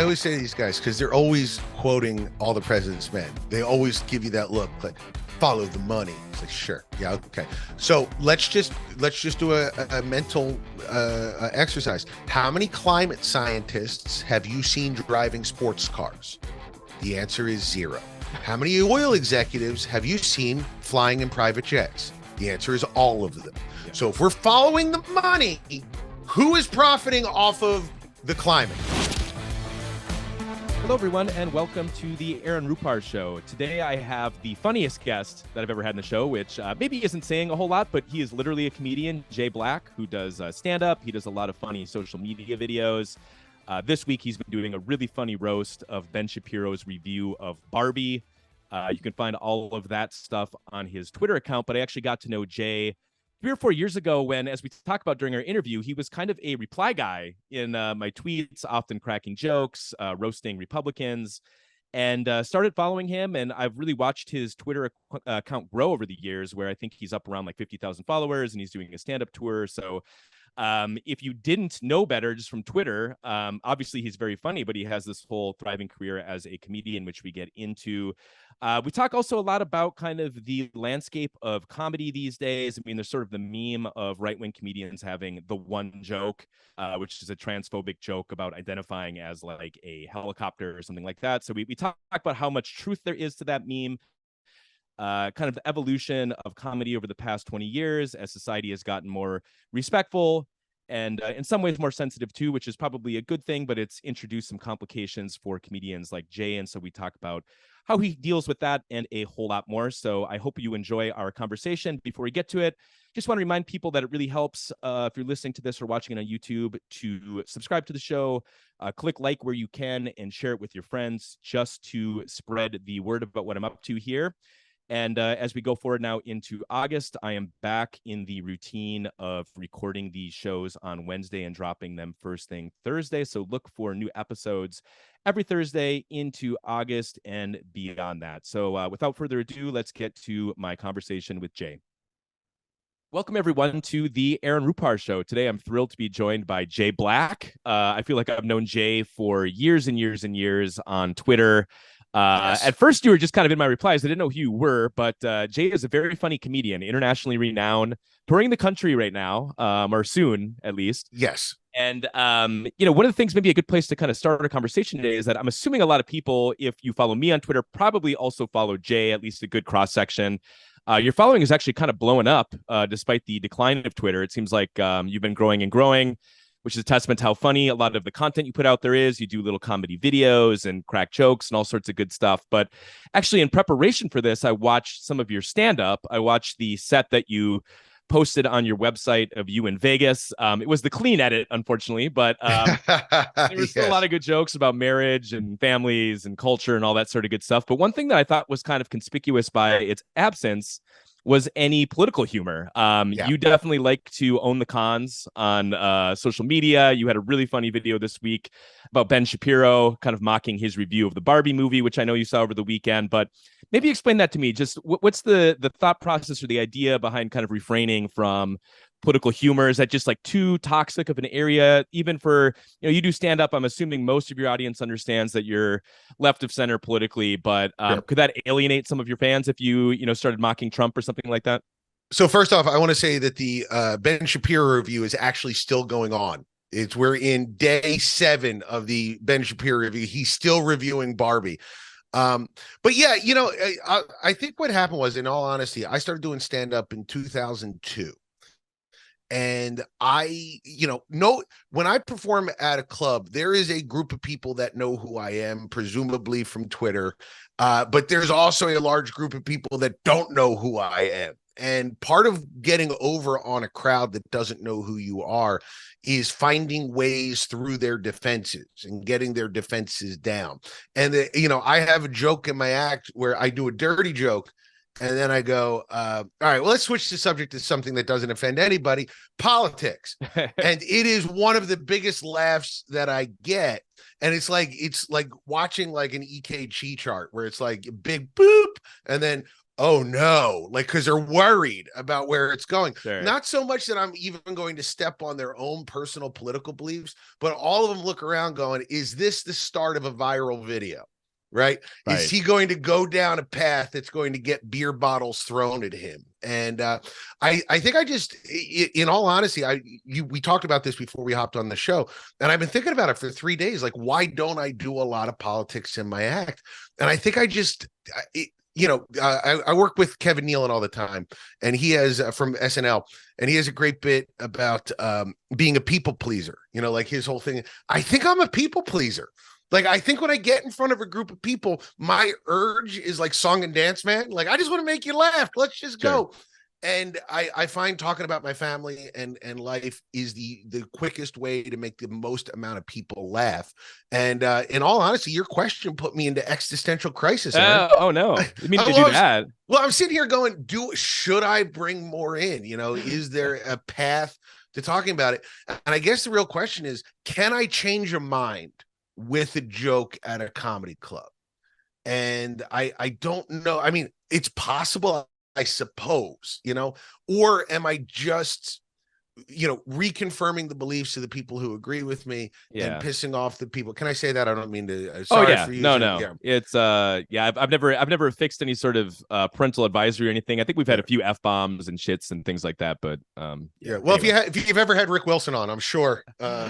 I always say to these guys, because they're always quoting All the President's Men. They always give you that look like, follow the money. It's like, sure, yeah, okay. So let's just do a mental exercise. How many climate scientists have you seen driving sports cars? The answer is 0. How many oil executives have you seen flying in private jets? The answer is all of them. Yeah. So if we're following the money, who is profiting off of the climate? Hello, everyone, and welcome to the Aaron Rupar Show. Today, I have the funniest guest that I've ever had in the show, which maybe isn't saying a whole lot, but he is literally a comedian, Jay Black, who does stand-up. He does a lot of funny social media videos. This week, he's been doing a really funny roast of Ben Shapiro's review of Barbie. You can find all of that stuff on his Twitter account, but I actually got to know Jay 3 or 4 years ago when, as we talked about during our interview, he was kind of a reply guy in my tweets, often cracking jokes, roasting Republicans, and started following him. And I've really watched his Twitter account grow over the years, where I think he's up around like 50,000 followers and he's doing a stand-up tour. So if you didn't know better just from Twitter, obviously he's very funny, but he has this whole thriving career as a comedian, which we get into. We talk also a lot about kind of the landscape of comedy these days. I mean, there's sort of the meme of right-wing comedians having the one joke, which is a transphobic joke about identifying as like a helicopter or something like that. So we talk about how much truth there is to that meme. Kind of the evolution of comedy over the past 20 years as society has gotten more respectful and in some ways more sensitive too, which is probably a good thing, but it's introduced some complications for comedians like Jay. And so we talk about how he deals with that and a whole lot more. So I hope you enjoy our conversation. Before we get to it, just want to remind people that it really helps if you're listening to this or watching it on YouTube to subscribe to the show, click like where you can, and share it with your friends just to spread the word about what I'm up to here. And as we go forward now into August, I am back in the routine of recording these shows on Wednesday and dropping them first thing Thursday. So look for new episodes every Thursday into August and beyond that. So without further ado, let's get to my conversation with Jay. Welcome, everyone, to the Aaron Rupar Show. Today, I'm thrilled to be joined by Jay Black. I feel like I've known Jay for years and years and years on Twitter. Yes. At first, you were just kind of in my replies. I didn't know who you were, but Jay is a very funny comedian, internationally renowned, touring the country right now, or soon, at least. Yes. And, one of the things, maybe a good place to kind of start a conversation today is that I'm assuming a lot of people, if you follow me on Twitter, probably also follow Jay, at least a good cross-section. Your following is actually kind of blowing up despite the decline of Twitter. It seems like you've been growing and growing, which is a testament to how funny a lot of the content you put out there is. You do little comedy videos and crack jokes and all sorts of good stuff. But actually, in preparation for this, I watched some of your stand-up. I watched the set that you posted on your website of you in Vegas. It was the clean edit, unfortunately, but there was still a lot of good jokes about marriage and families and culture and all that sort of good stuff. But one thing that I thought was kind of conspicuous by its absence was any political humor. You definitely like to own the cons on social media. You had a really funny video this week about Ben Shapiro kind of mocking his review of the Barbie movie, which I know you saw over the weekend, but maybe explain that to me. Just what's the thought process or the idea behind kind of refraining from political humor? Is that just like too toxic of an area? Even for, you do stand up, I'm assuming most of your audience understands that you're left of center politically, but could that alienate some of your fans if you started mocking Trump or something like that? So first off, I want to say that the Ben Shapiro review is actually still going on. We're in day 7 of the Ben Shapiro review. He's still reviewing Barbie. But yeah, I think what happened was, in all honesty, I started doing stand-up in 2002. And I, know when I perform at a club, there is a group of people that know who I am, presumably from Twitter. But there's also a large group of people that don't know who I am. And part of getting over on a crowd that doesn't know who you are is finding ways through their defenses and getting their defenses down. And, I have a joke in my act where I do a dirty joke. And then I go, all right, well, let's switch the subject to something that doesn't offend anybody, politics. And it is one of the biggest laughs that I get. And it's like watching like an EKG chart where it's like big boop and then oh no, like, because they're worried about where it's going. Sure. Not so much that I'm even going to step on their own personal political beliefs, but all of them look around going, is this the start of a viral video? Right? Is Right. he going to go down a path that's going to get beer bottles thrown at him? And I think I just, in all honesty, we talked about this before we hopped on the show, and I've been thinking about it for 3 days. Like, why don't I do a lot of politics in my act? And I think I just, I work with Kevin Nealon all the time, and he has from SNL, and he has a great bit about being a people pleaser. Like his whole thing. I think I'm a people pleaser. Like, I think when I get in front of a group of people, my urge is like song and dance, man. Like, I just want to make you laugh. Let's just go. And I find talking about my family and life is the quickest way to make the most amount of people laugh. And in all honesty, your question put me into existential crisis, Aaron. Oh no, I mean to do that. Well, I'm sitting here going, should I bring more in? Is there a path to talking about it? And I guess the real question is, can I change a mind with a joke at a comedy club? And I don't know. I mean, it's possible, I suppose, or am I just, reconfirming the beliefs of the people who agree with me and pissing off the people. Can I say that? I don't mean to. Sorry for you. No. Yeah. It's I've never fixed any sort of parental advisory or anything. I think we've had a few F-bombs and shits and things like that, but Well, anyway. if you've ever had Rick Wilson on, I'm sure. The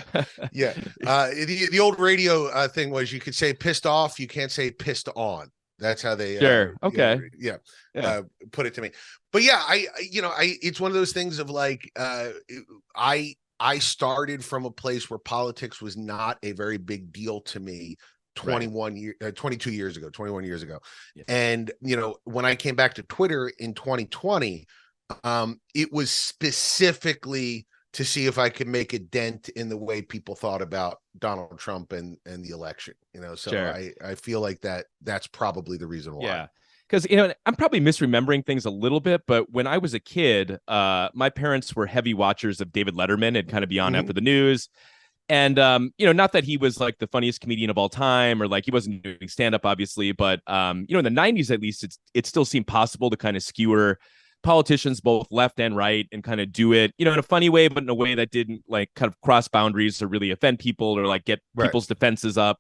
old radio thing was, you could say pissed off, you can't say pissed on. That's how they put it to me. But yeah, it's one of those things of like, I started from a place where politics was not a very big deal to me 22 years ago, 21 years ago. Yeah. And, when I came back to Twitter in 2020, it was specifically to see if I could make a dent in the way people thought about Donald Trump and the election, so Sure. I feel like that's probably the reason why. Yeah. Because, I'm probably misremembering things a little bit, but when I was a kid, my parents were heavy watchers of David Letterman and kind of be on after the news. And, not that he was like the funniest comedian of all time, or like he wasn't doing stand-up, obviously, but, in the 90s, at least, it still seemed possible to kind of skewer politicians both left and right and kind of do it, in a funny way, but in a way that didn't like kind of cross boundaries or really offend people or like get people's defenses up.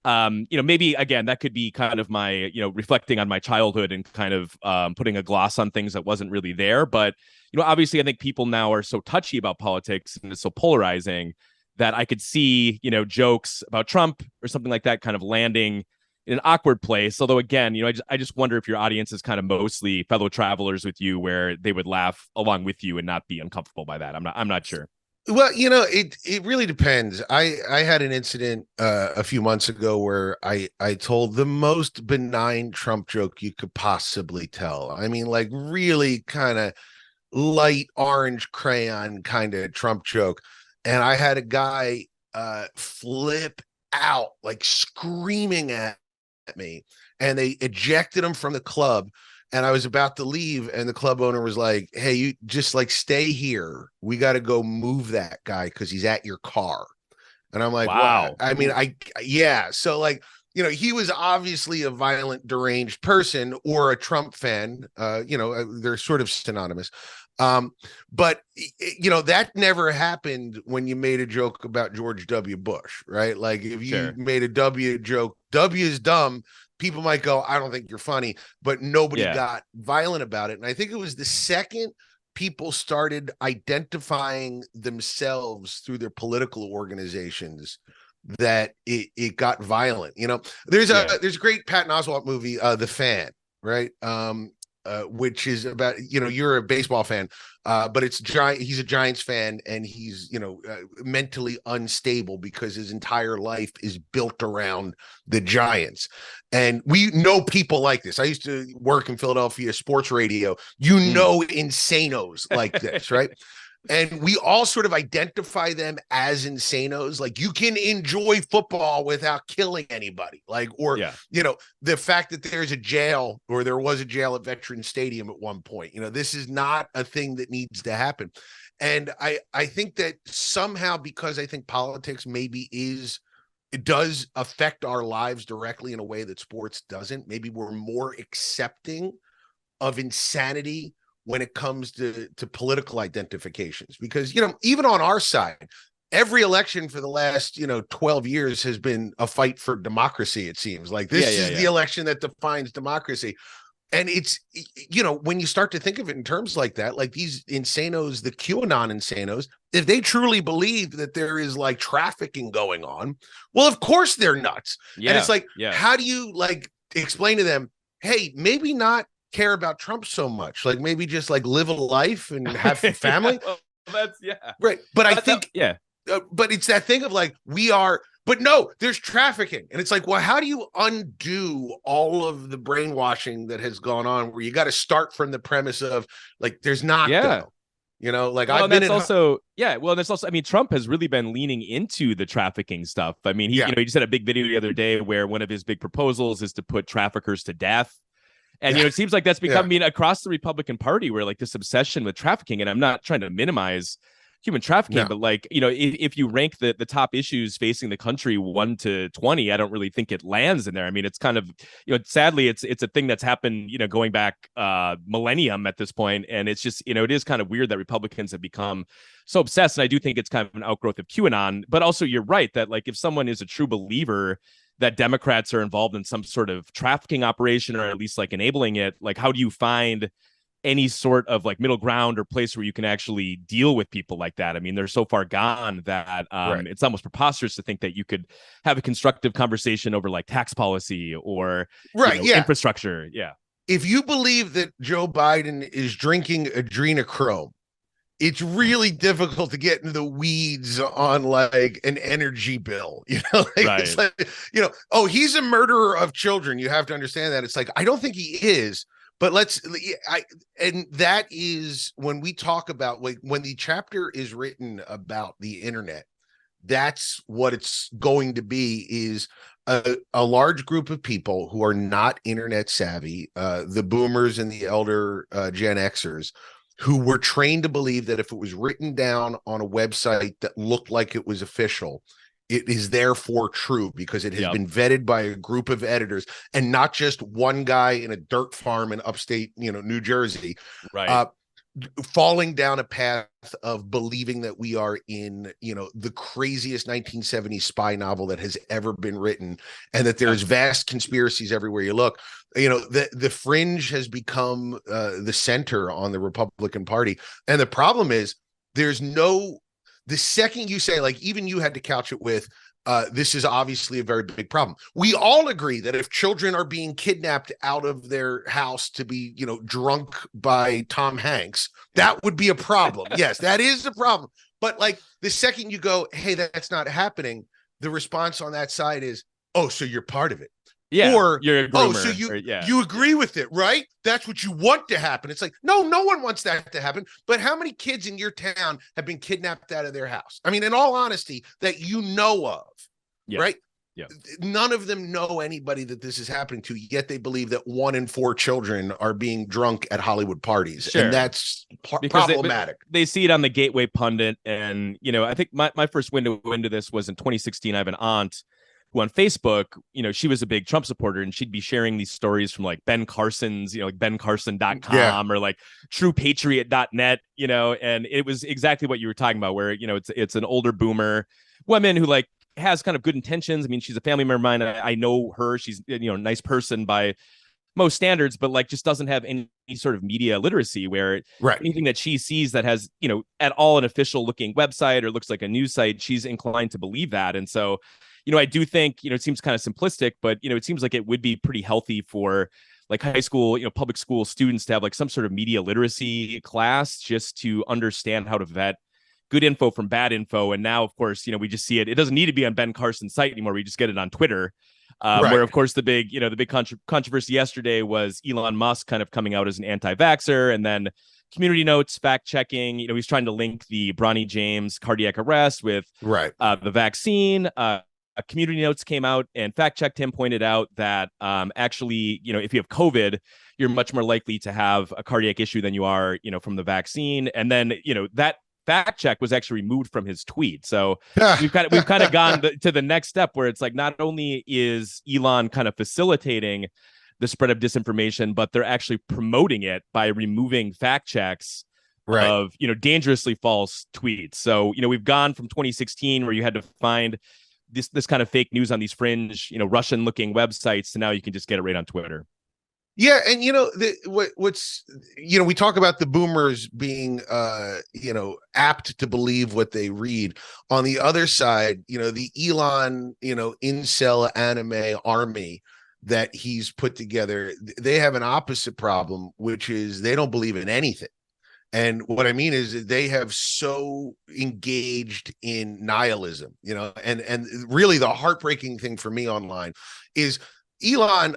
Maybe again, that could be kind of my, reflecting on my childhood and kind of putting a gloss on things that wasn't really there. But, obviously I think people now are so touchy about politics and it's so polarizing that I could see, jokes about Trump or something like that kind of landing in an awkward place. Although again, I just wonder if your audience is kind of mostly fellow travelers with you, where they would laugh along with you and not be uncomfortable by that. I'm not sure. Well, it really depends. I had an incident a few months ago where I told the most benign Trump joke you could possibly tell. I mean, like really kind of light orange crayon kind of Trump joke. And I had a guy flip out, like screaming at me, and they ejected him from the club. And I was about to leave, and the club owner was like, "Hey, you just like stay here. We got to go move that guy because he's at your car." And I'm like, wow. Well, I mean, So like, he was obviously a violent, deranged person or a Trump fan. They're sort of synonymous. But that never happened when you made a joke about George W. Bush, right? Like if you made a W joke, W is dumb, people might go, I don't think you're funny, but nobody got violent about it. And I think it was the second people started identifying themselves through their political organizations that it got violent. There's a great Patton Oswalt movie, The Fan, right? Which is about, you're a baseball fan, but it's giant. He's a Giants fan, and he's, mentally unstable because his entire life is built around the Giants. And we know people like this. I used to work in Philadelphia sports radio, insanos like this, right? And we all sort of identify them as insanos. Like, you can enjoy football without killing anybody. Like, or, the fact that there's a jail, or there was a jail at Veterans Stadium at one point, this is not a thing that needs to happen. And I think that somehow, because I think politics it does affect our lives directly in a way that sports doesn't, maybe we're more accepting of insanity when it comes to political identifications, because, you know, even on our side, every election for the last, 12 years has been a fight for democracy. It seems like this is the election that defines democracy. And it's, when you start to think of it in terms like that, like these insanos, the QAnon insanos, if they truly believe that there is like trafficking going on, well, of course they're nuts. And it's like, how do you like explain to them, hey, maybe not care about Trump so much, like maybe just like live a life and have a family. Well, that's right. But I think but it's that thing of like, but no, there's trafficking. And it's like, well, how do you undo all of the brainwashing that has gone on, where you got to start from the premise of like, there's not, though, like, well, I've been that's also, I mean, Trump has really been leaning into the trafficking stuff. I mean, he just had a big video the other day where one of his big proposals is to put traffickers to death. And, it seems like that's becoming across the Republican Party, where like this obsession with trafficking, and I'm not trying to minimize human trafficking, but like, if you rank the top issues facing the country 1 to 20, I don't really think it lands in there. I mean, it's kind of, sadly, it's a thing that's happened, going back millennium at this point. And it's just, it is kind of weird that Republicans have become so obsessed. And I do think it's kind of an outgrowth of QAnon, but also you're right that like, if someone is a true believer that Democrats are involved in some sort of trafficking operation, or at least like enabling it, like, how do you find any sort of like middle ground or place where you can actually deal with people like that? I mean, they're so far gone that it's almost preposterous to think that you could have a constructive conversation over like tax policy or infrastructure. Yeah. If you believe that Joe Biden is drinking adrenochrome, it's really difficult to get into the weeds on like an energy bill, It's like, oh, he's a murderer of children. You have to understand that. It's like, I don't think he is. But and that is when we talk about, like, when the chapter is written about the internet, that's what it's going to be, is a large group of people who are not internet savvy, the boomers and the elder Gen Xers, who were trained to believe that if it was written down on a website that looked like it was official, it is therefore true because it has been vetted by a group of editors, and not just one guy in a dirt farm in upstate, New Jersey, falling down a path of believing that we are in, the craziest 1970s spy novel that has ever been written, and that there's vast conspiracies everywhere you look. The fringe has become the center on the Republican Party. And the problem is the second you say, like, even you had to couch it with, this is obviously a very big problem. We all agree that if children are being kidnapped out of their house to be, drunk by Tom Hanks, that would be a problem. Yes, that is a problem. But like, the second you go, hey, that's not happening, the response on that side is, oh, so you're part of it. Yeah, or you're a groomer, so you agree with it, right? That's what you want to happen. It's like, no one wants that to happen. But how many kids in your town have been kidnapped out of their house? I mean, in all honesty, that you know of, right? Yeah. None of them know anybody that this is happening to, yet they believe that 1 in 4 children are being drunk at Hollywood parties. Sure. And that's problematic. They see it on the Gateway Pundit. And, I think my first window into this was in 2016. I have an aunt who on Facebook, she was a big Trump supporter, and she'd be sharing these stories from like Ben Carson's, like bencarson.com or like truepatriot.net, and it was exactly what you were talking about, where, it's an older boomer woman who like has kind of good intentions. I mean, she's a family member of mine. I know her. She's, a nice person by most standards, but like just doesn't have any sort of media literacy, where anything that she sees that has, at all an official looking website or looks like a news site, she's inclined to believe that. And so, I do think, it seems kind of simplistic, but, it seems like it would be pretty healthy for like high school, public school students to have like some sort of media literacy class, just to understand how to vet good info from bad info. And now, of course, we just see it. It doesn't need to be on Ben Carson's site anymore. We just get it on Twitter, where, of course, the big controversy yesterday was Elon Musk kind of coming out as an anti-vaxxer, and then Community Notes fact checking. He's trying to link the Bronny James cardiac arrest with the vaccine. Community Notes came out and fact checked him, pointed out that actually, if you have COVID, you're much more likely to have a cardiac issue than you are, from the vaccine. And then, that fact check was actually removed from his tweet. So we've kind of gone to the next step, where it's like, not only is Elon kind of facilitating the spread of disinformation, but they're actually promoting it by removing fact checks of, dangerously false tweets. So, we've gone from 2016 where you had to find this kind of fake news on these fringe, Russian looking websites, to now you can just get it right on Twitter. Yeah, and what's we talk about the boomers being apt to believe what they read. On the other side, the Elon incel anime army that he's put together, they have an opposite problem, which is they don't believe in anything. And what I mean is they have so engaged in nihilism, and really the heartbreaking thing for me online is Elon.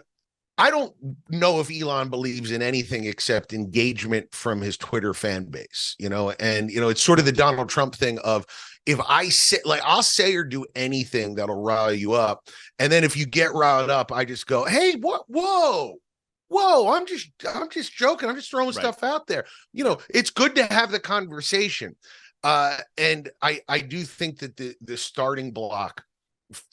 I don't know if Elon believes in anything except engagement from his Twitter fan base, and, it's sort of the Donald Trump thing of, if I say, like, I'll say or do anything that'll rile you up. And then if you get riled up, I just go, hey, what? Whoa, I'm just joking. I'm just throwing stuff out there. It's good to have the conversation. And I do think that the starting block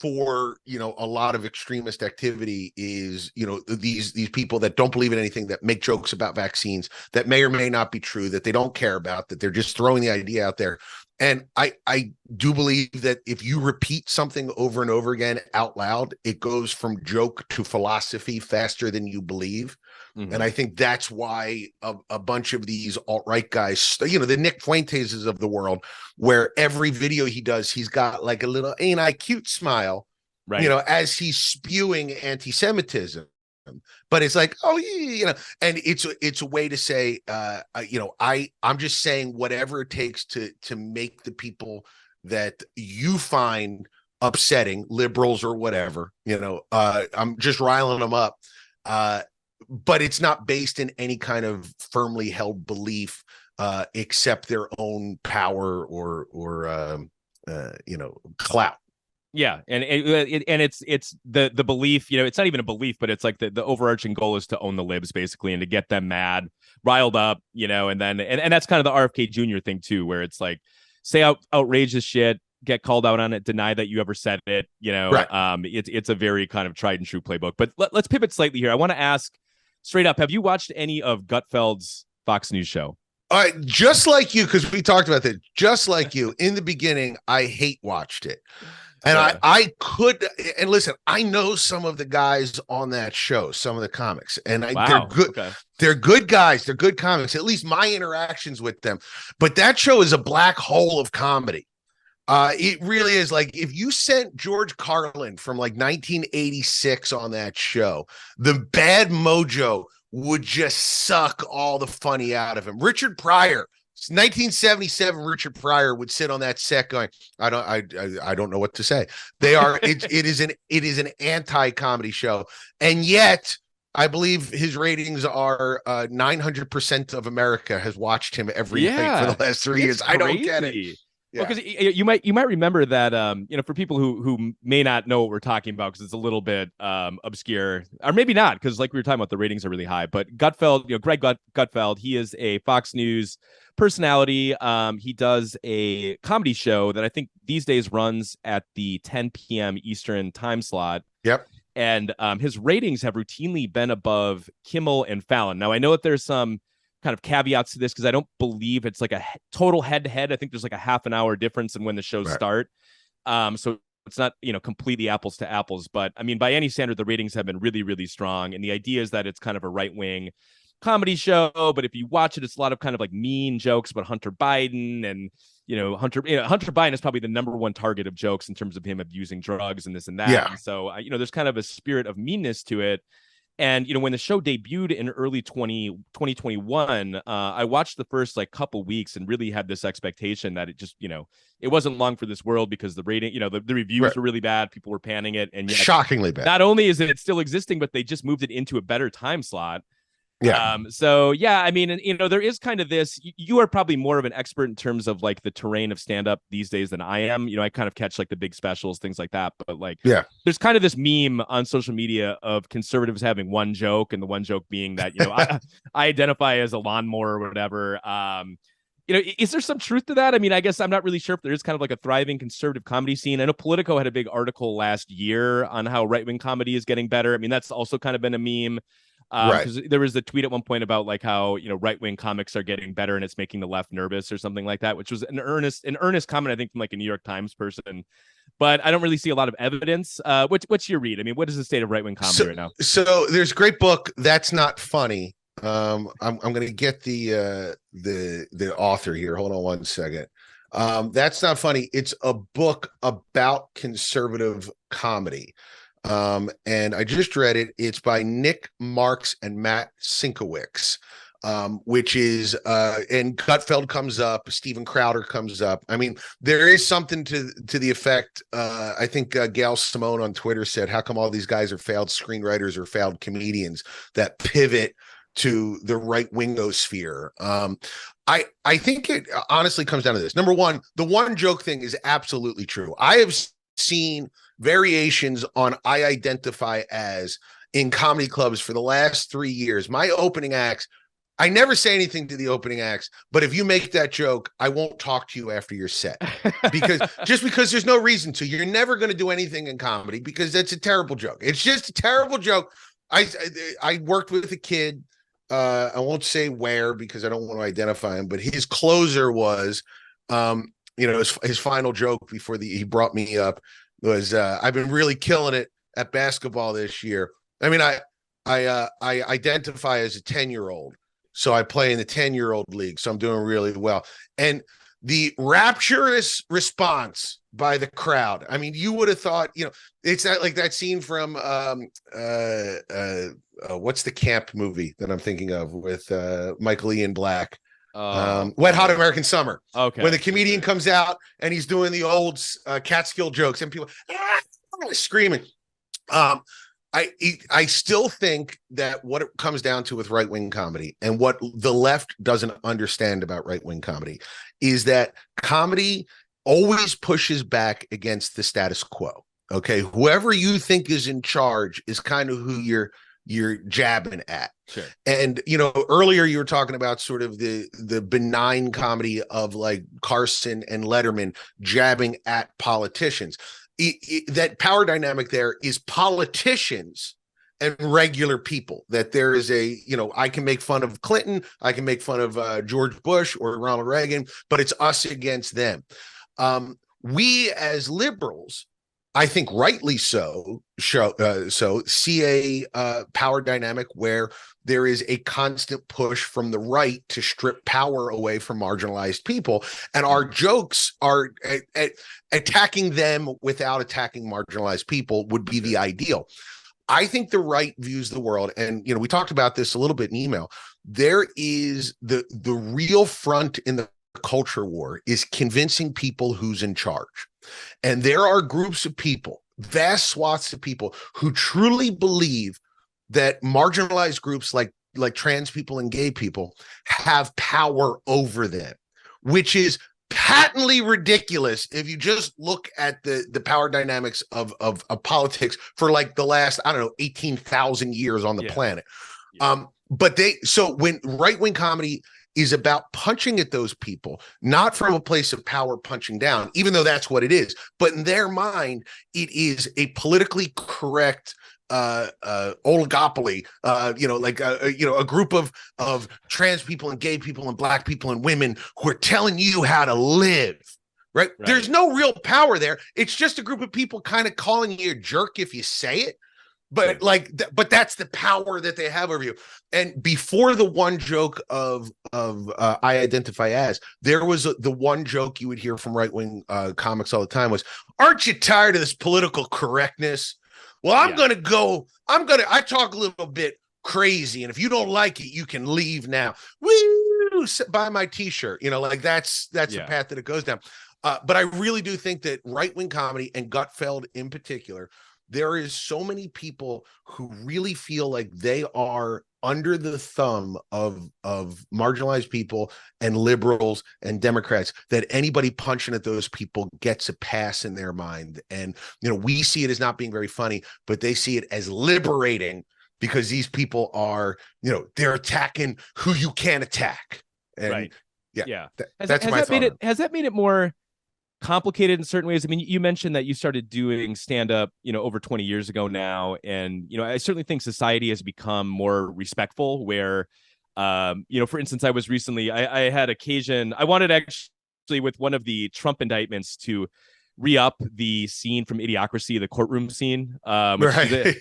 for a lot of extremist activity is these people that don't believe in anything, that make jokes about vaccines that may or may not be true, that they don't care about, that they're just throwing the idea out there. And I do believe that if you repeat something over and over again out loud, it goes from joke to philosophy faster than you believe. And I think that's why a bunch of these alt-right guys, the Nick Fuenteses of the world, where every video he does, he's got like a little ain't I cute smile, as he's spewing anti-Semitism. But it's like, and it's a way to say, I'm just saying whatever it takes to make the people that you find upsetting, liberals or whatever, I'm just riling them up. But it's not based in any kind of firmly held belief, except their own power or clout. Yeah, and it's the belief, it's not even a belief, but it's like the overarching goal is to own the libs, basically, and to get them mad, riled up, and then and that's kind of the RFK Jr. thing too, where it's like, say outrageous shit, get called out on it, deny that you ever said it, it's a very kind of tried and true playbook. But let's pivot slightly here. I want to ask straight up, have you watched any of Gutfeld's Fox News show? Just like you, because we talked about that, just like you, in the beginning, I hate watched it. And I could, and listen, I know some of the guys on that show, some of the comics, and they're good. Okay. They're good guys. They're good comics, at least my interactions with them. But that show is a black hole of comedy. It really is. Like, if you sent George Carlin from like 1986 on that show, the bad mojo would just suck all the funny out of him. Richard Pryor, 1977, Richard Pryor would sit on that set going, I don't know what to say. They are, it is an anti-comedy show. And yet I believe his ratings are 900% of America has watched him every night for the last 3 years. I don't get it. Yeah. Well, because you might remember that for people who may not know what we're talking about, because it's a little bit obscure, or maybe not, because like we were talking about, the ratings are really high. But Gutfeld, Greg Gutfeld, he is a Fox News personality. He does a comedy show that I think these days runs at the 10 p.m. Eastern time slot. Yep. And his ratings have routinely been above Kimmel and Fallon. Now, I know that there's some kind of caveats to this, because I don't believe it's like a total head-to-head. I think there's like a half an hour difference in when the shows start. So it's not, completely apples to apples. But I mean, by any standard, the ratings have been really, really strong. And the idea is that it's kind of a right-wing comedy show. But if you watch it, it's a lot of kind of like mean jokes about Hunter Biden. And, Hunter Biden is probably the number one target of jokes in terms of him abusing drugs and this and that. Yeah. And so, there's kind of a spirit of meanness to it. And, when the show debuted in early 2021, I watched the first couple weeks and really had this expectation that it just, it wasn't long for this world, because the rating, the reviews were really bad. People were panning it. And yet, shockingly bad. Not only is it still existing, but they just moved it into a better time slot. Yeah. So, yeah, I mean, there is kind of this, you are probably more of an expert in terms of like the terrain of stand-up these days than I am. I kind of catch like the big specials, things like that. But there's kind of this meme on social media of conservatives having one joke, and the one joke being that, I identify as a lawnmower or whatever. is there some truth to that? I mean, I guess I'm not really sure if there is kind of like a thriving conservative comedy scene. I know Politico had a big article last year on how right-wing comedy is getting better. I mean, that's also kind of been a meme. Right. Because there was a tweet at one point about like how, right-wing comics are getting better and it's making the left nervous or something like that, which was an earnest comment, I think, from like a New York Times person. But I don't really see a lot of evidence. What's your read? I mean, what is the state of right-wing comedy right now? So there's a great book, That's Not Funny. I'm going to get the author here. Hold on one second. That's Not Funny. It's a book about conservative comedy. And I just read it. It's by Nick Marks and Matt Sinkowicz, which is and Gutfeld comes up, Steven Crowder comes up. I mean, there is something to the effect. I think Gail Simone on Twitter said, how come all these guys are failed screenwriters or failed comedians that pivot to the right wingosphere? I think it honestly comes down to this. Number one, the one joke thing is absolutely true. I have seen variations on I identify as in comedy clubs for the last 3 years. My opening acts, I never say anything to the opening acts, but if you make that joke, I won't talk to you after your set because there's no reason to. You're never going to do anything in comedy because that's a terrible joke. It's just a terrible joke. I worked with a kid. I won't say where because I don't want to identify him, but his closer was, his final joke before he brought me up was, I've been really killing it at basketball this year. I mean, I identify as a 10-year-old, so I play in the 10-year-old league, so I'm doing really well. And the rapturous response by the crowd. I mean, you would have thought, it's not like that scene from what's the camp movie that I'm thinking of with Michael Ian Black? Wet Hot American Summer. Okay. When the comedian comes out and he's doing the old Catskill jokes and people screaming. I still think that what it comes down to with right-wing comedy and what the left doesn't understand about right-wing comedy is that comedy always pushes back against the status quo. Okay. Whoever you think is in charge is kind of who you're jabbing at. Sure. And earlier you were talking about sort of the benign comedy of like Carson and Letterman jabbing at politicians. That power dynamic there is politicians and regular people. That there is I can make fun of Clinton, I can make fun of George Bush or Ronald Reagan, but it's us against them. We as liberals, I think rightly so, see a power dynamic where there is a constant push from the right to strip power away from marginalized people. And our jokes are attacking them without attacking marginalized people would be the ideal. I think the right views the world. And, we talked about this a little bit in email. There is the real front in the culture war is convincing people who's in charge. And there are groups of people, vast swaths of people who truly believe that marginalized groups like trans people and gay people have power over them, which is patently ridiculous if you just look at the power dynamics of politics for like the last, 18,000 years on the planet. Yeah. So when right-wing comedy is about punching at those people, not from a place of power punching down, even though that's what it is, but in their mind, it is a politically correct oligopoly, a group of trans people and gay people and black people and women who are telling you how to live. Right? There's no real power there. It's just a group of people kind of calling you a jerk if you say it. But but that's the power that they have over you. And before the one joke of I identify as, there was the one joke you would hear from right-wing comics all the time was, aren't you tired of this political correctness? Well, I talk a little bit crazy, and if you don't like it, you can leave now. Woo! Buy my t-shirt. That's the path that it goes down. But I really do think that right-wing comedy and Gutfeld in particular, there is so many people who really feel like they are under the thumb of marginalized people and liberals and Democrats that anybody punching at those people gets a pass in their mind. And, we see it as not being very funny, but they see it as liberating because these people are, they're attacking who you can't attack. And, right. Yeah. Yeah. That's my thought. Has that made it more complicated in certain ways? I mean, you mentioned that you started doing stand up, over 20 years ago now. And, I certainly think society has become more respectful where, for instance, I was recently, I had occasion, I wanted actually with one of the Trump indictments to re-up the scene from Idiocracy, the courtroom scene, which Right.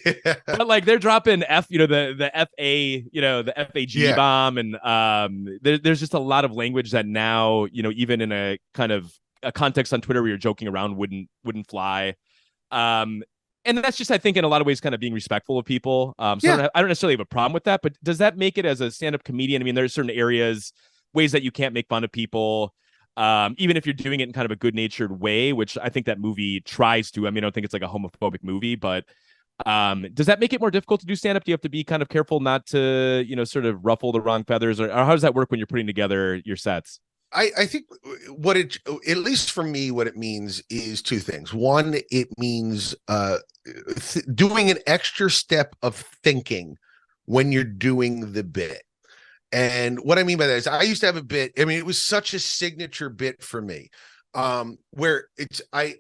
but like they're dropping the FA, the FAG bomb, and there's just a lot of language that now, even in a kind of a context on Twitter where you're joking around wouldn't fly. And that's just, I think, in a lot of ways, kind of being respectful of people. So I don't necessarily have a problem with that, but does that make it as a stand-up comedian? I mean, there's certain areas, ways that you can't make fun of people. Even if you're doing it in kind of a good-natured way, which I think that movie tries to. I mean, I don't think it's like a homophobic movie, but does that make it more difficult to do stand-up? Do you have to be kind of careful not to, sort of ruffle the wrong feathers, or how does that work when you're putting together your sets? I think at least for me, what it means is two things. One, it means doing an extra step of thinking when you're doing the bit. And what I mean by that is I used to have a bit. I mean, it was such a signature bit for me, where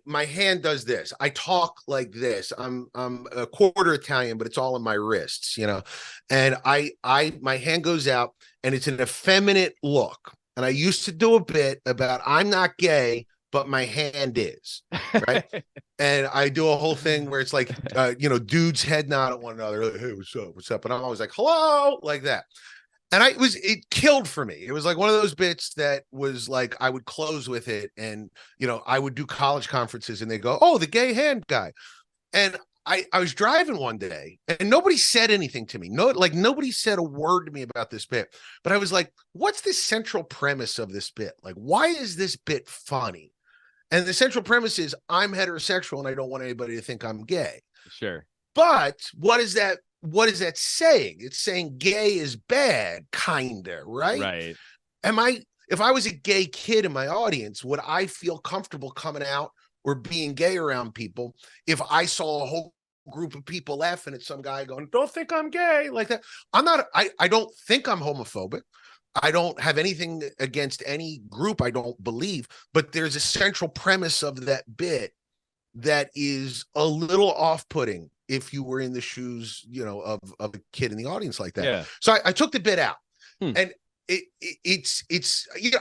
my hand does this. I talk like this. I'm a quarter Italian, but it's all in my wrists, and my hand goes out and it's an effeminate look. And I used to do a bit about I'm not gay, but my hand is, right? And I do a whole thing where it's like, dudes head nod at one another. Like, hey, what's up? What's up? And I'm always like, hello, like that. And it killed for me. It was like one of those bits that was like, I would close with it. And, I would do college conferences and they go, oh, the gay hand guy. And I was driving one day and nobody said anything to me. Nobody said a word to me about this bit, but I was like, what's the central premise of this bit? Like, why is this bit funny? And the central premise is I'm heterosexual and I don't want anybody to think I'm gay. Sure. But what is that saying? It's saying gay is bad, kinda, right? Right. If I was a gay kid in my audience, would I feel comfortable coming out or being gay around people if I saw a whole group of people laughing at some guy going, don't think I'm gay, like that? I don't think I'm homophobic. I don't have anything against any group, I don't believe, but there's a central premise of that bit that is a little off-putting if you were in the shoes, of a kid in the audience like that. Yeah. So I took the bit out. And it's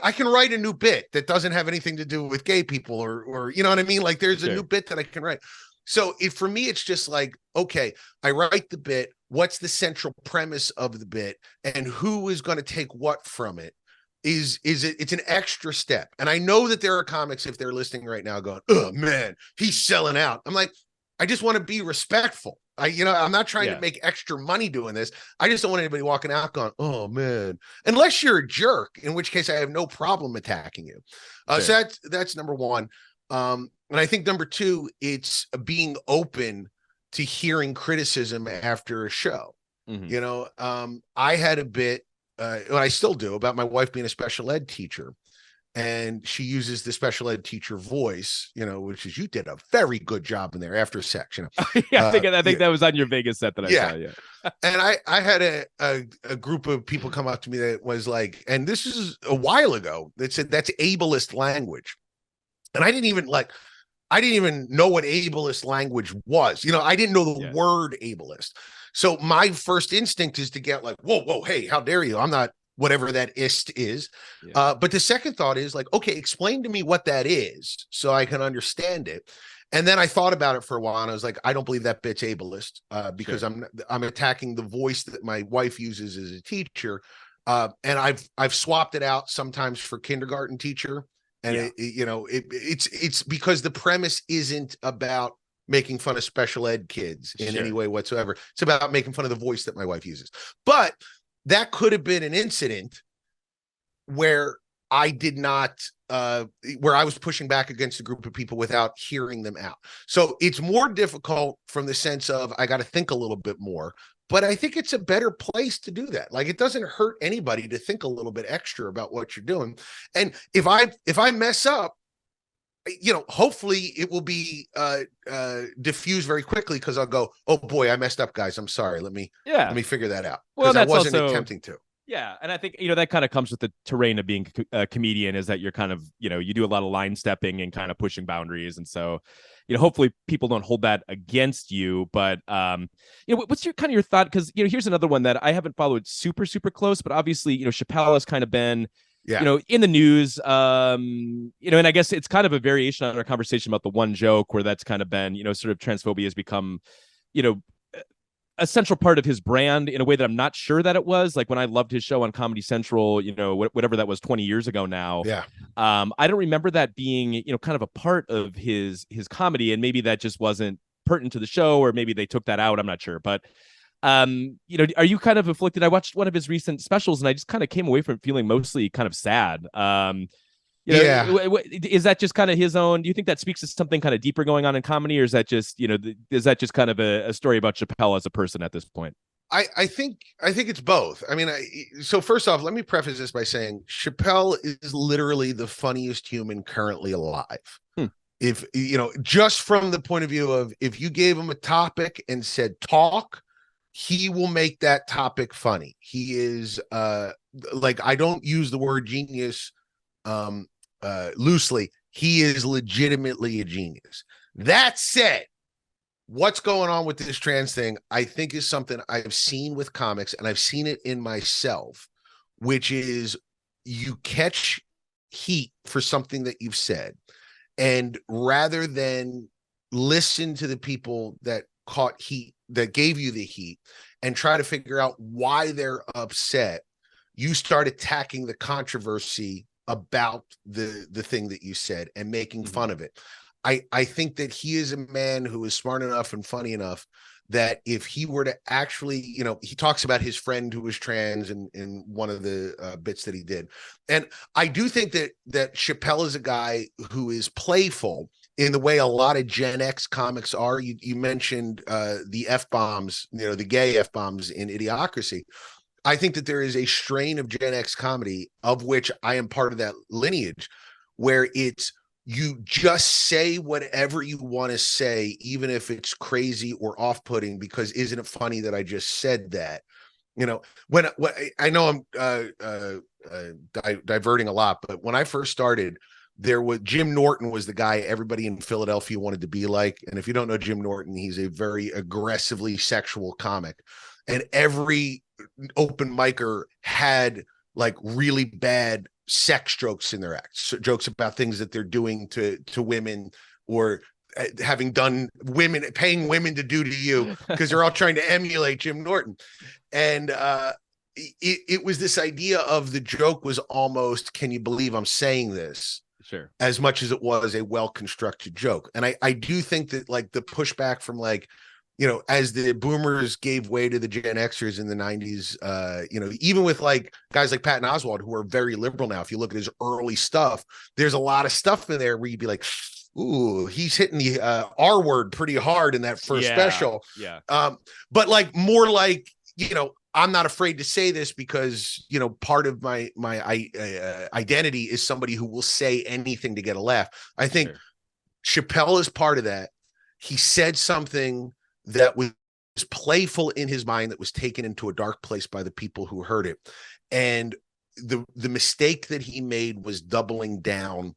I can write a new bit that doesn't have anything to do with gay people or you know what I mean? Like there's a new bit that I can write. So for me, it's just like, okay, I write the bit. What's the central premise of the bit and who is going to take what from it? It's an extra step. And I know that there are comics, if they're listening right now, going, oh man, he's selling out. I'm like, I just want to be respectful. I'm not trying to make extra money doing this. I just don't want anybody walking out going, oh man, unless you're a jerk, in which case I have no problem attacking you. So that's number one. And I think number two, it's being open to hearing criticism after a show. I had a bit, and I still do, about my wife being a special ed teacher. And she uses the special ed teacher voice, which is, you did a very good job in there after sex, I think that was on your Vegas set that I saw. Yeah. And I had a group of people come up to me that was like, and this is a while ago, that said that's ableist language. And I didn't even know what ableist language was. I didn't know the word ableist. So my first instinct is to get like, whoa, hey, how dare you? I'm not whatever that ist is. But the second thought is like, okay, explain to me what that is so I can understand it. And then I thought about it for a while and I was like, I don't believe that bit's ableist because I'm attacking the voice that my wife uses as a teacher. And I've swapped it out sometimes for kindergarten teacher. And it's because the premise isn't about making fun of special ed kids in any way whatsoever. It's about making fun of the voice that my wife uses. But that could have been an incident where I did not, where I was pushing back against a group of people without hearing them out. So it's more difficult from the sense of I got to think a little bit more, but I think it's a better place to do that. Like it doesn't hurt anybody to think a little bit extra about what you're doing. And if I mess up, hopefully it will be diffused very quickly because I'll go, oh boy, I messed up, guys. I'm sorry. Let me figure that out. Well, I wasn't attempting to. Yeah, and I think that kind of comes with the terrain of being a comedian, is that you're kind of you do a lot of line stepping and kind of pushing boundaries, and so hopefully people don't hold that against you. But what's your kind of your thought? Because here's another one that I haven't followed super close, but obviously Chappelle has kind of been in the news, and I guess it's kind of a variation on our conversation about the one joke, where that's kind of been sort of transphobia has become a central part of his brand in a way that I'm not sure that it was. Like when I loved his show on Comedy Central, whatever that was 20 years ago now. Yeah. I don't remember that being, kind of a part of his comedy, and maybe that just wasn't pertinent to the show, or maybe they took that out. I'm not sure. But, are you kind of afflicted? I watched one of his recent specials and I just kind of came away from it feeling mostly kind of sad. Is that just kind of his own? Do you think that speaks to something kind of deeper going on in comedy, or is that just kind of a story about Chappelle as a person at this point? I think it's both. I mean, so first off, let me preface this by saying Chappelle is literally the funniest human currently alive. If just from the point of view of, if you gave him a topic and said talk, he will make that topic funny. He is I don't use the word genius loosely. He is legitimately a genius. That said, what's going on with this trans thing, I think, is something I've seen with comics, and I've seen it in myself, which is you catch heat for something that you've said, and rather than listen to the people that caught heat, that gave you the heat, and try to figure out why they're upset, you start attacking the controversy about the thing that you said and making fun of it. I think that he is a man who is smart enough and funny enough that if he were to actually, he talks about his friend who was trans in one of the bits that he did. And I do think that Chappelle is a guy who is playful in the way a lot of Gen X comics are. You mentioned the F-bombs, the gay F-bombs in Idiocracy. I think that there is a strain of Gen X comedy, of which I am part of that lineage, where it's, you just say whatever you want to say, even if it's crazy or off-putting, because isn't it funny that I just said that? When I know I'm diverting a lot, but when I first started, there was Jim Norton was the guy everybody in Philadelphia wanted to be like. And if you don't know Jim Norton, he's a very aggressively sexual comic, and every open micer had like really bad sex jokes in their acts, so jokes about things that they're doing to women, or having done women, paying women to do to you, because they're all trying to emulate Jim Norton. And it was this idea of, the joke was almost, can you believe I'm saying this? Sure. As much as it was a well-constructed joke. And I do think that like the pushback from as the boomers gave way to the Gen Xers in the 90s, even with like guys like Patton Oswalt, who are very liberal now, if you look at his early stuff, there's a lot of stuff in there where you'd be like, ooh, he's hitting the R word pretty hard in that first special. Yeah. But like more like, I'm not afraid to say this because, part of my identity is somebody who will say anything to get a laugh. I think Chappelle is part of that. He said something that was playful in his mind, that was taken into a dark place by the people who heard it. And the mistake that he made was doubling down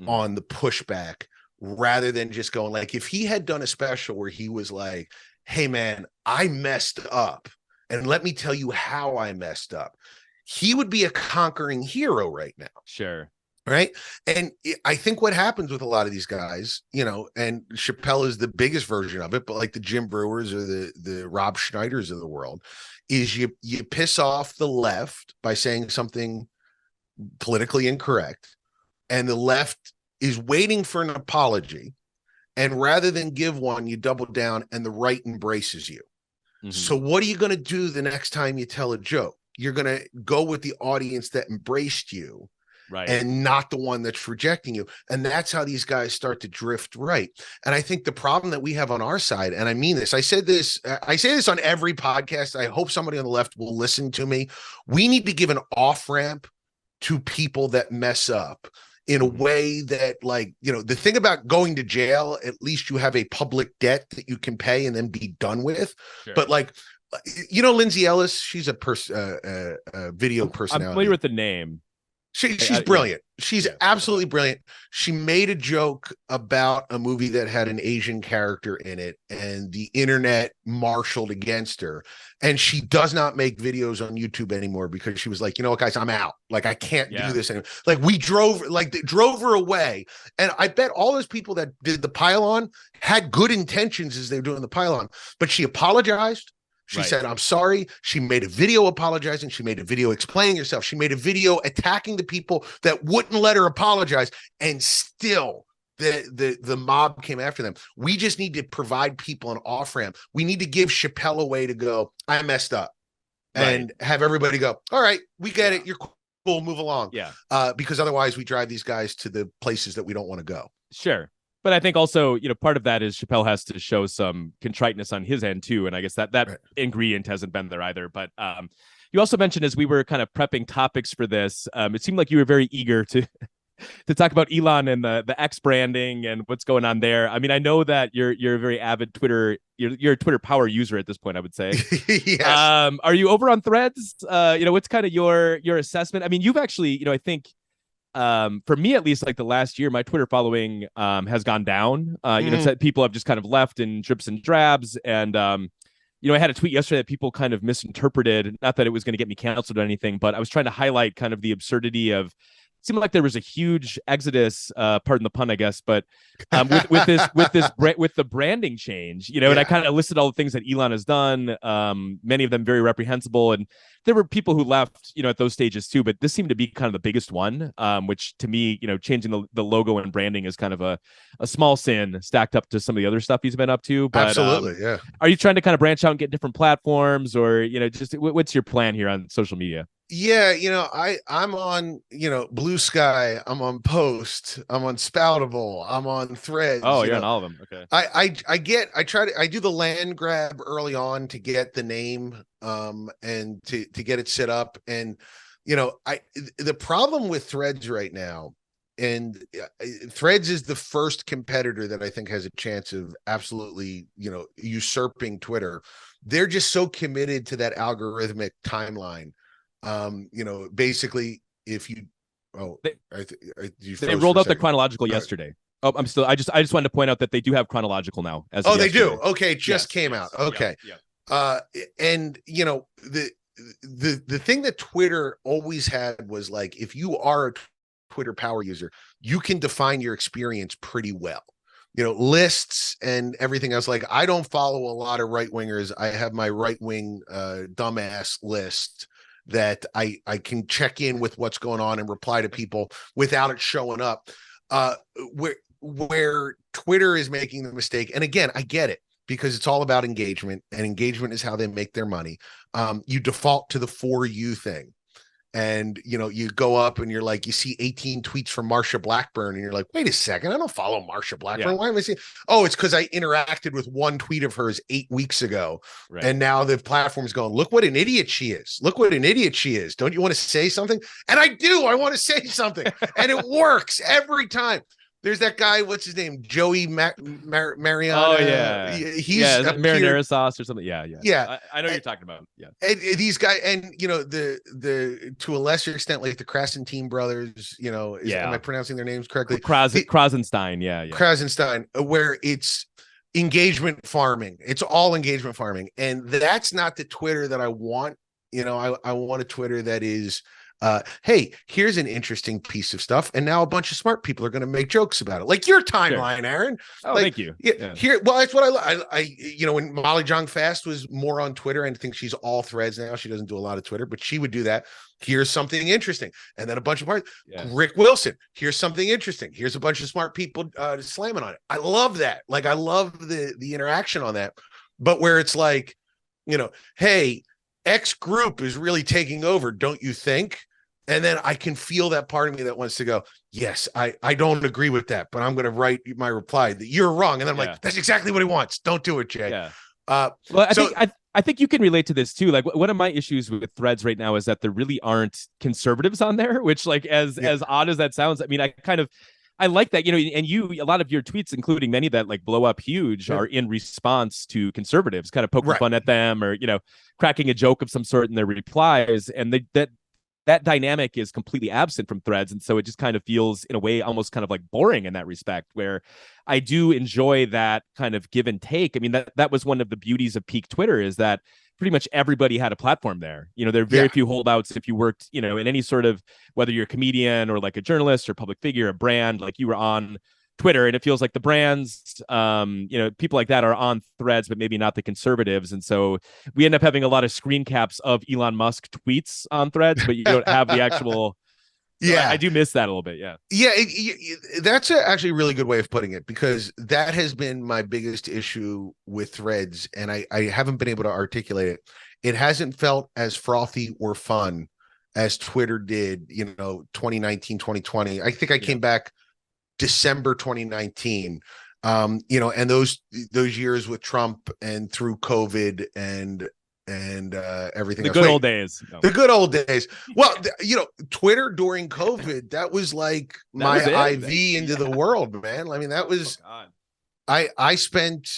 on the pushback, rather than just going, like, if he had done a special where he was like, hey man, I messed up, and let me tell you how I messed up, he would be a conquering hero right now. Sure. Right. And I think what happens with a lot of these guys, and Chappelle is the biggest version of it, but like the Jim Brewers or the Rob Schneiders of the world, is you piss off the left by saying something politically incorrect, and the left is waiting for an apology, and rather than give one, you double down, and the right embraces you. So what are you going to do the next time you tell a joke? You're going to go with the audience that embraced you, right, and not the one that's rejecting you. And that's how these guys start to drift right. And I think the problem that we have on our side, and I mean this, I say this on every podcast, I hope somebody on the left will listen to me. We need to give an off-ramp to people that mess up in a way that, like, the thing about going to jail, at least you have a public debt that you can pay and then be done with. Sure. But like, You know Lindsay Ellis? She's a video personality. I'm familiar with the name. She's brilliant. She's Yeah. absolutely brilliant. She made a joke about a movie that had an Asian character in it, and the internet marshaled against her. And she does not make videos on YouTube anymore because she was like, you know what, guys, I'm out. Like, I can't do this anymore. Like, they drove her away. And I bet all those people that did the pylon had good intentions as they were doing the pylon, but she apologized. She said, I'm sorry. She made a video apologizing. She made a video explaining herself. She made a video attacking the people that wouldn't let her apologize. And still the mob came after them. We just need to provide people an off-ramp. We need to give Chappelle a way to go, I messed up. And have everybody go, all right, we get it. You're cool. Move along. Yeah. Because otherwise we drive these guys to the places that we don't want to go. Sure. But I think also, part of that is Chappelle has to show some contriteness on his end too, and I guess that ingredient hasn't been there either. But you also mentioned, as we were kind of prepping topics for this, it seemed like you were very eager to talk about Elon and the X branding and what's going on there. I mean, I know that you're a very avid Twitter, you're a Twitter power user at this point, I would say. Yes. Are you over on Threads? What's kind of your assessment? I mean, you've actually, I think. For me, at least, like the last year, my Twitter following has gone down. People have just kind of left in drips and drabs. And, I had a tweet yesterday that people kind of misinterpreted, not that it was going to get me canceled or anything, but I was trying to highlight kind of the absurdity of, it seemed like there was a huge exodus, pardon the pun, I guess, but with the branding change, and I kind of listed all the things that Elon has done, many of them very reprehensible. And there were people who left, at those stages too, but this seemed to be kind of the biggest one, which to me, changing the logo and branding is kind of a small sin stacked up to some of the other stuff he's been up to. But, absolutely, yeah. Are you trying to kind of branch out and get different platforms, or, just what's your plan here on social media? Yeah, I'm on, Blue Sky, I'm on Post, I'm on Spoutable, I'm on Threads. Oh, you're on all of them. Okay. I do the land grab early on to get the name, and to get it set up. And, the problem with Threads right now, and Threads is the first competitor that I think has a chance of absolutely, usurping Twitter. They're just so committed to that algorithmic timeline. Basically, if you they rolled out the chronological yesterday. Oh, I just wanted to point out that they do have chronological now. They do. Okay, it just came out. Okay. Yeah. And the thing that Twitter always had was like, if you are a Twitter power user, you can define your experience pretty well. Lists and everything else. Like, I don't follow a lot of right wingers. I have my right wing dumbass list that I can check in with what's going on and reply to people without it showing up. Where Twitter is making the mistake, and again, I get it, because it's all about engagement, and engagement is how they make their money. You default to the For You thing. And, you go up and you're like, you see 18 tweets from Marsha Blackburn, and you're like, wait a second, I don't follow Marsha Blackburn. Yeah. Why am I seeing? Oh, it's because I interacted with one tweet of hers 8 weeks ago. Right. And now the platform's going, look what an idiot she is. Look what an idiot she is. Don't you want to say something? And I do. I want to say something. And it works every time. There's that guy, what's his name? Joey Mariana. Oh, yeah. He's marinara sauce or something. Yeah. I know what you're talking about. Yeah. And these guys, and, the to a lesser extent, like the Krasenstein brothers, am I pronouncing their names correctly? Krasenstein. Yeah. Krasenstein, where it's engagement farming. It's all engagement farming. And that's not the Twitter that I want. I want a Twitter that is, hey, here's an interesting piece of stuff, and now a bunch of smart people are going to make jokes about it, like your timeline. Sure. Aaron. Oh, thank you. Yeah. Here, well, that's what I when Molly Jong Fast was more on Twitter, and I think she's all Threads now. She doesn't do a lot of Twitter, but she would do that. Here's something interesting, and then a bunch of parts. Yeah. Rick Wilson. Here's something interesting. Here's a bunch of smart people slamming on it. I love that. Like, I love the interaction on that. But where it's like, hey, X group is really taking over, don't you think? And then I can feel that part of me that wants to go, yes, I don't agree with that, but I'm going to write my reply that you're wrong. And then I'm like, that's exactly what he wants. Don't do it, Jay. Yeah. Well, I think you can relate to this too. Like, one of my issues with Threads right now is that there really aren't conservatives on there, which, like, as odd as that sounds, I mean, I I like that, and a lot of your tweets, including many that like blow up huge, are in response to conservatives, kind of poking fun at them, or cracking a joke of some sort in their replies, and that dynamic is completely absent from Threads, and so it just kind of feels in a way almost kind of like boring in that respect, where I do enjoy that kind of give and take. I mean, that was one of the beauties of peak Twitter, is that pretty much everybody had a platform there. There are very few holdouts. If you worked, in any sort of, whether you're a comedian or like a journalist or public figure, a brand, like you were on Twitter, and it feels like the brands, people like that are on Threads, but maybe not the conservatives. And so we end up having a lot of screen caps of Elon Musk tweets on Threads, but you don't have the actual. So I do miss that a little bit. Yeah. Yeah. That's actually a really good way of putting it, because that has been my biggest issue with Threads. And I haven't been able to articulate it. It hasn't felt as frothy or fun as Twitter did, 2019, 2020. I think I came back December 2019, and those years with Trump and through COVID and everything the else. good old days. The good old days. Well, Twitter during COVID, that was like my IV into the world, man. I mean, that was I spent,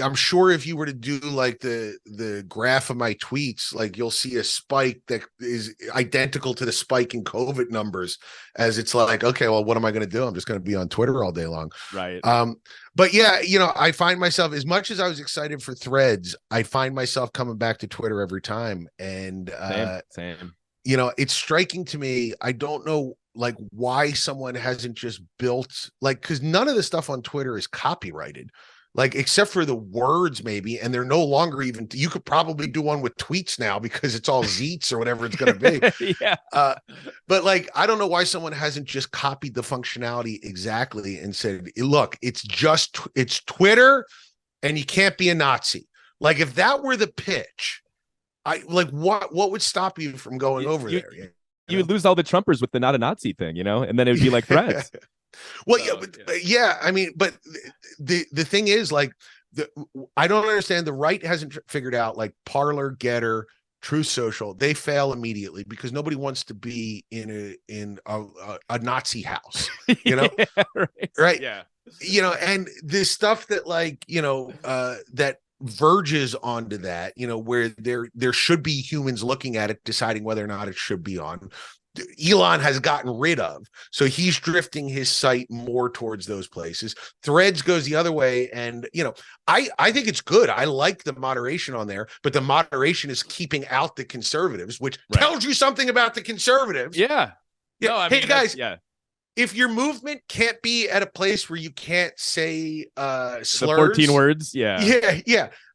I'm sure if you were to do like the graph of my tweets, like you'll see a spike that is identical to the spike in COVID numbers, as it's like, okay, well, what am I going to do? I'm just going to be on Twitter all day long. Right. But yeah, I find myself, as much as I was excited for Threads, I find myself coming back to Twitter every time. And, same. It's striking to me. I don't know, like, why someone hasn't just built, like, because none of the stuff on Twitter is copyrighted, like, except for the words maybe, and they're no longer even, you could probably do one with tweets now because it's all Zeets or whatever it's going to be. But like, I don't know why someone hasn't just copied the functionality exactly and said, look, it's Twitter and you can't be a Nazi. Like, if that were the pitch, what would stop you from going over there? You would lose all the Trumpers with the not a Nazi thing, and then it would be like Threads. Well, I mean, but the thing is, like, I don't understand. The right hasn't figured out, like, Parler, Getter, True Social. They fail immediately because nobody wants to be in a Nazi house, right? Yeah. And this stuff that, like, that verges onto that, where there should be humans looking at it, deciding whether or not it should be on. Elon has gotten rid of, so he's drifting his site more towards those places. Threads goes the other way, and I think it's good. I like the moderation on there, but the moderation is keeping out the conservatives, which tells you something about the conservatives. Yeah. No, hey guys, if your movement can't be at a place where you can't say slurs, the 14 words,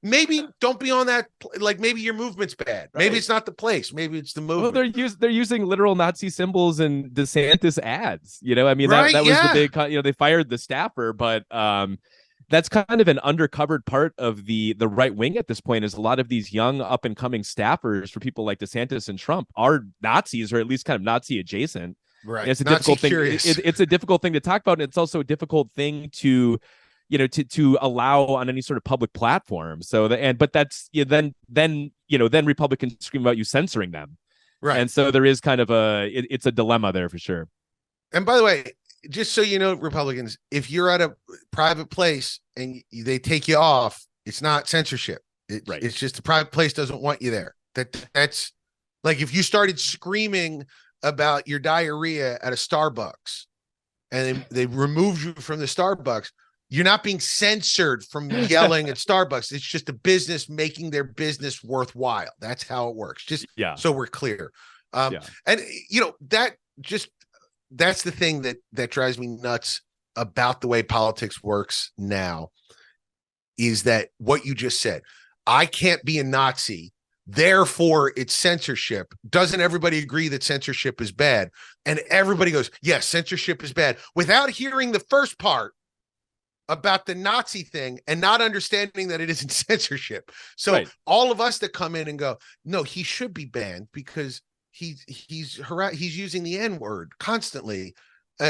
maybe don't be on that. Like, maybe your movement's bad. Maybe it's not the place. Maybe it's the movement. Well, they're using literal Nazi symbols in DeSantis ads. I mean, that was the big. They fired the staffer, but that's kind of an undercovered part of the right wing at this point. Is a lot of these young up and coming staffers for people like DeSantis and Trump are Nazis, or at least kind of Nazi adjacent. Right. And it's a difficult thing. It's a difficult thing to talk about, and it's also a difficult thing to allow on any sort of public platform. So but that's then Republicans scream about you censoring them. Right. And so there is kind of it's a dilemma there for sure. And by the way, just so you know, Republicans, if you're at a private place and they take you off, it's not censorship. It's just the private place doesn't want you there. That's like, if you started screaming about your diarrhea at a Starbucks and they removed you from the Starbucks, you're not being censored from yelling at Starbucks. It's just a business making their business worthwhile. That's how it works. Just so we're clear. And that's the thing that drives me nuts about the way politics works now, is that what you just said, I can't be a Nazi, therefore it's censorship. Doesn't everybody agree that censorship is bad? And everybody goes, yes, censorship is bad, without hearing the first part about the Nazi thing and not understanding that it isn't censorship. So all of us that come in and go, no, he should be banned because he's using the N-word constantly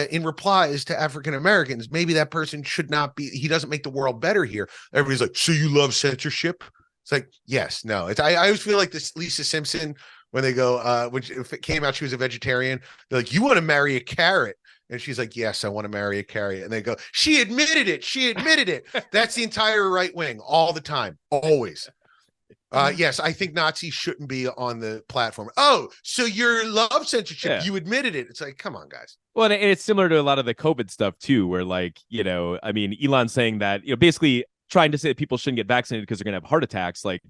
in replies to African Americans. Maybe that person should not be. He doesn't make the world better here. Everybody's like, so you love censorship? It's like, yes, no. I always feel like this Lisa Simpson when they go, if it came out she was a vegetarian, they're like, you want to marry a carrot. And she's like, yes, I want to marry a carrier. And they go, she admitted it. She admitted it. That's the entire right wing all the time, always. Yes, I think Nazis shouldn't be on the platform. Oh, so you love censorship. Yeah. You admitted it. It's like, come on, guys. Well, and it's similar to a lot of the COVID stuff too, where like, I mean, Elon saying that, basically trying to say that people shouldn't get vaccinated because they're going to have heart attacks. Like,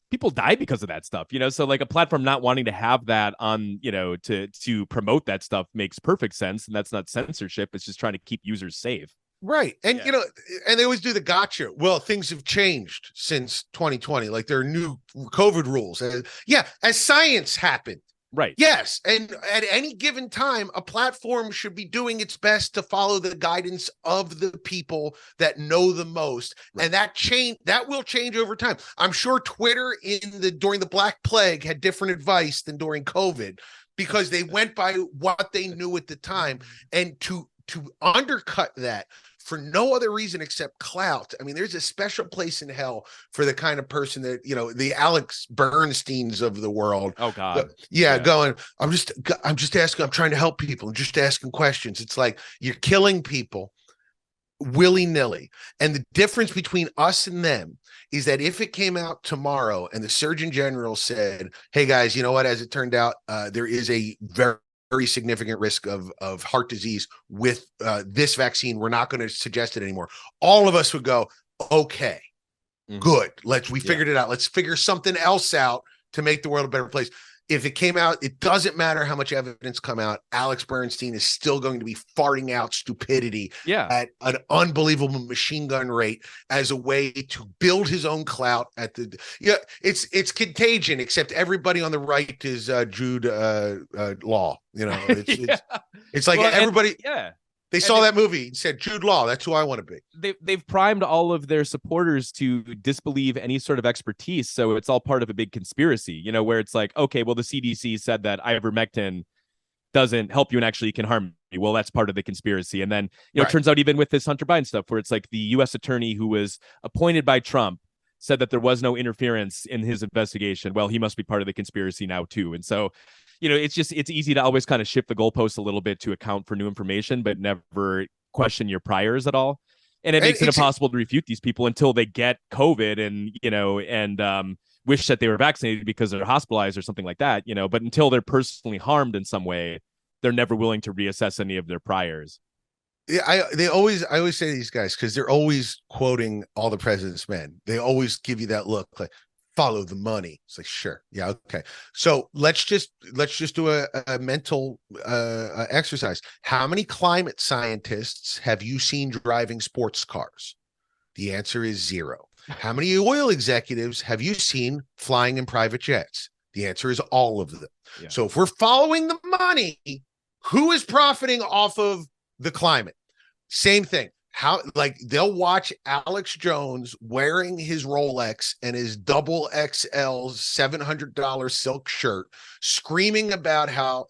people die because of that stuff, So like a platform not wanting to have that on, to promote that stuff makes perfect sense. And that's not censorship. It's just trying to keep users safe. Right. And, and they always do the gotcha. Well, things have changed since 2020. Like there are new COVID rules. As science happened. Right. Yes. And at any given time, a platform should be doing its best to follow the guidance of the people that know the most. Right. And that will change over time. I'm sure Twitter during the Black Plague had different advice than during COVID because they went by what they knew at the time. And to undercut that for no other reason except clout. I mean, there's a special place in hell for the kind of person that, the Alex Bernsteins of the world. Oh God. Going, I'm just asking, I'm trying to help people. I'm just asking questions. It's like you're killing people willy-nilly. And the difference between us and them is that if it came out tomorrow and the Surgeon General said, hey guys, you know what, as it turned out, there is a very significant risk of heart disease with this vaccine. We're not going to suggest it anymore. All of us would go, okay, good. We figured it out. Let's figure something else out to make the world a better place. If it came out, it doesn't matter how much evidence come out. Alex Bernstein is still going to be farting out stupidity at an unbelievable machine gun rate as a way to build his own clout it's contagion, except everybody on the right is Jude Law. It's like everybody. They saw that movie and said, Jude Law, that's who I want to be. They've primed all of their supporters to disbelieve any sort of expertise. So it's all part of a big conspiracy, where it's like, okay, well, the CDC said that ivermectin doesn't help you and actually can harm you. Well, that's part of the conspiracy. And then, it turns out even with this Hunter Biden stuff, where it's like the U.S. attorney who was appointed by Trump said that there was no interference in his investigation. Well, he must be part of the conspiracy now, too. And so, it's easy to always kind of shift the goalposts a little bit to account for new information, but never question your priors at all. And it makes it impossible to refute these people until they get COVID and wish that they were vaccinated because they're hospitalized or something like that, but until they're personally harmed in some way, they're never willing to reassess any of their priors. Yeah, I always say to these guys, because they're always quoting All the President's Men. They always give you that look like, follow the money. It's like, sure. Yeah. Okay. So let's just do a mental exercise. How many climate scientists have you seen driving sports cars? The answer is 0. How many oil executives have you seen flying in private jets? The answer is all of them. Yeah. So if we're following the money, who is profiting off of the climate? Same thing. They'll watch Alex Jones wearing his Rolex and his double XL $700 silk shirt, screaming about how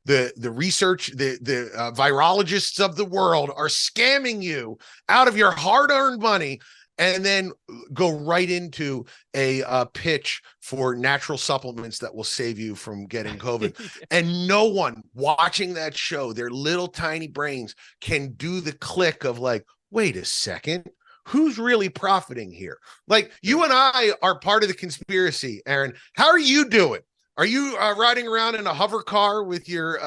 the research, the virologists of the world are scamming you out of your hard-earned money, and then go right into a pitch for natural supplements that will save you from getting COVID. And no one watching that show, their little tiny brains can do the click of like, wait a second, who's really profiting here? Like, you and I are part of the conspiracy, Aaron. How are you doing? Are you riding around in a hover car with your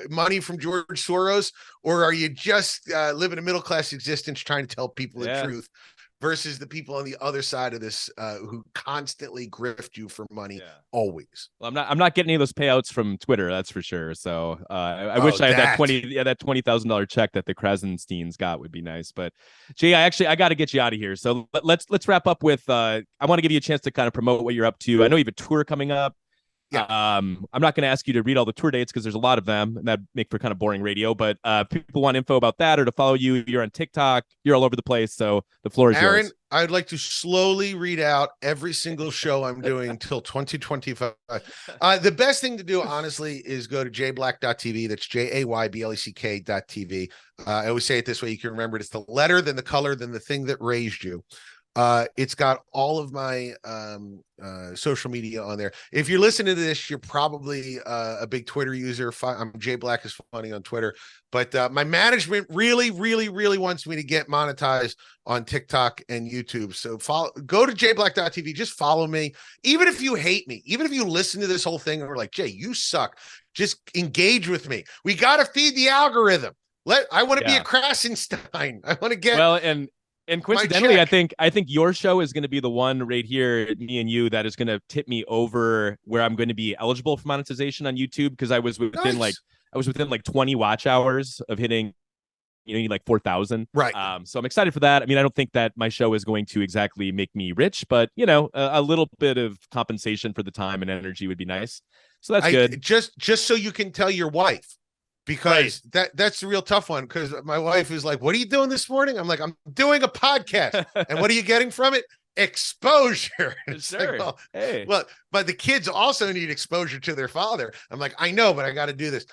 money from George Soros, or are you just living a middle-class existence trying to tell people the truth versus the people on the other side of this who constantly grift you for money always? Well, I'm not getting any of those payouts from Twitter, that's for sure. So I wish I had that $20,000 check that the Krasensteins got would be nice. But Jay, I got to get you out of here. So let's wrap up with I want to give you a chance to kind of promote what you're up to. I know you have a tour coming up. Yeah. I'm not going to ask you to read all the tour dates because there's a lot of them, and that make for kind of boring radio. But people want info about that or to follow you. You're on TikTok. You're all over the place. So the floor is yours. Aaron, I'd like to slowly read out every single show I'm doing until 2025. The best thing to do, honestly, is go to jayblack.tv. That's JAYBLECK.tv. I always say it this way. You can remember it. It's the letter, then the color, then the thing that raised you. It's got all of my social media on there. If you're listening to this, you're probably a big Twitter user. I'm Jay Black is funny on Twitter, but my management really wants me to get monetized on TikTok and YouTube. So go to jblack.tv, just follow me. Even if you hate me, even if you listen to this whole thing and we're like, Jay, you suck, just engage with me. We got to feed the algorithm. I want to be a Krasenstein. I want to get And coincidentally, I think your show is going to be the one right here, me and you, that is going to tip me over where I'm going to be eligible for monetization on YouTube, because I was within like 20 watch hours of hitting, you need like 4,000. Right. So I'm excited for that. I mean, I don't think that my show is going to exactly make me rich, but a little bit of compensation for the time and energy would be nice. So that's good. Just so you can tell your wife. Because that's the real tough one. Because my wife is like, "What are you doing this morning?" I'm like, "I'm doing a podcast." And what are you getting from it? Exposure. Sure. Like, well, but the kids also need exposure to their father. I'm like, I know, but I got to do this.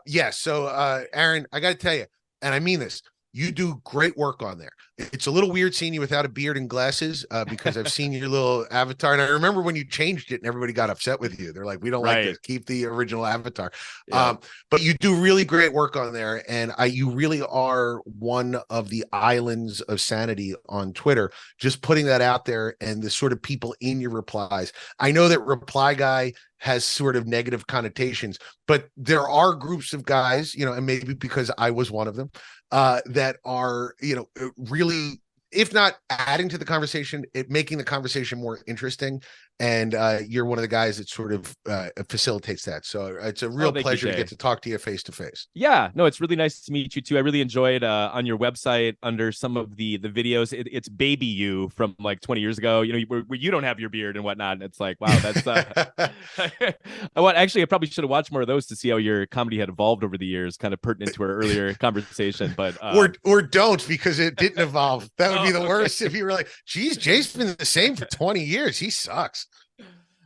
Yes. So, Aaron, I got to tell you, and I mean this. You do great work on there. It's a little weird seeing you without a beard and glasses because I've seen your little avatar. And I remember when you changed it and everybody got upset with you. They're like, we don't like this. Keep the original avatar. Yeah. But you do really great work on there. And you really are one of the islands of sanity on Twitter, just putting that out there and the sort of people in your replies. I know that Reply Guy has sort of negative connotations, but there are groups of guys, and maybe because I was one of them, that are, really, if not adding to the conversation, making the conversation more interesting. And you're one of the guys that sort of facilitates that. So it's a real pleasure to get to talk to you face to face. Yeah, no, it's really nice to meet you too. I really enjoyed on your website under some of the videos. It's baby you from like 20 years ago. Where you don't have your beard and whatnot. And it's like, wow, that's. Actually, I probably should have watched more of those to see how your comedy had evolved over the years, kind of pertinent to our earlier conversation. But or don't, because it didn't evolve. That would be the worst if you were like, geez, Jay's been the same for 20 years. He sucks.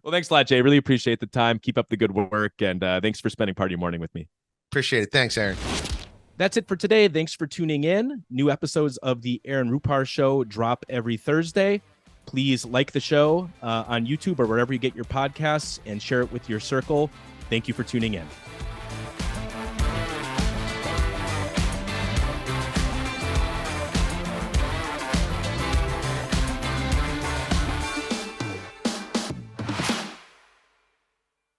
Well, thanks a lot, Jay. Really appreciate the time. Keep up the good work. And thanks for spending part of your morning with me. Appreciate it. Thanks, Aaron. That's it for today. Thanks for tuning in. New episodes of the Aaron Rupar Show drop every Thursday. Please like the show on YouTube or wherever you get your podcasts and share it with your circle. Thank you for tuning in.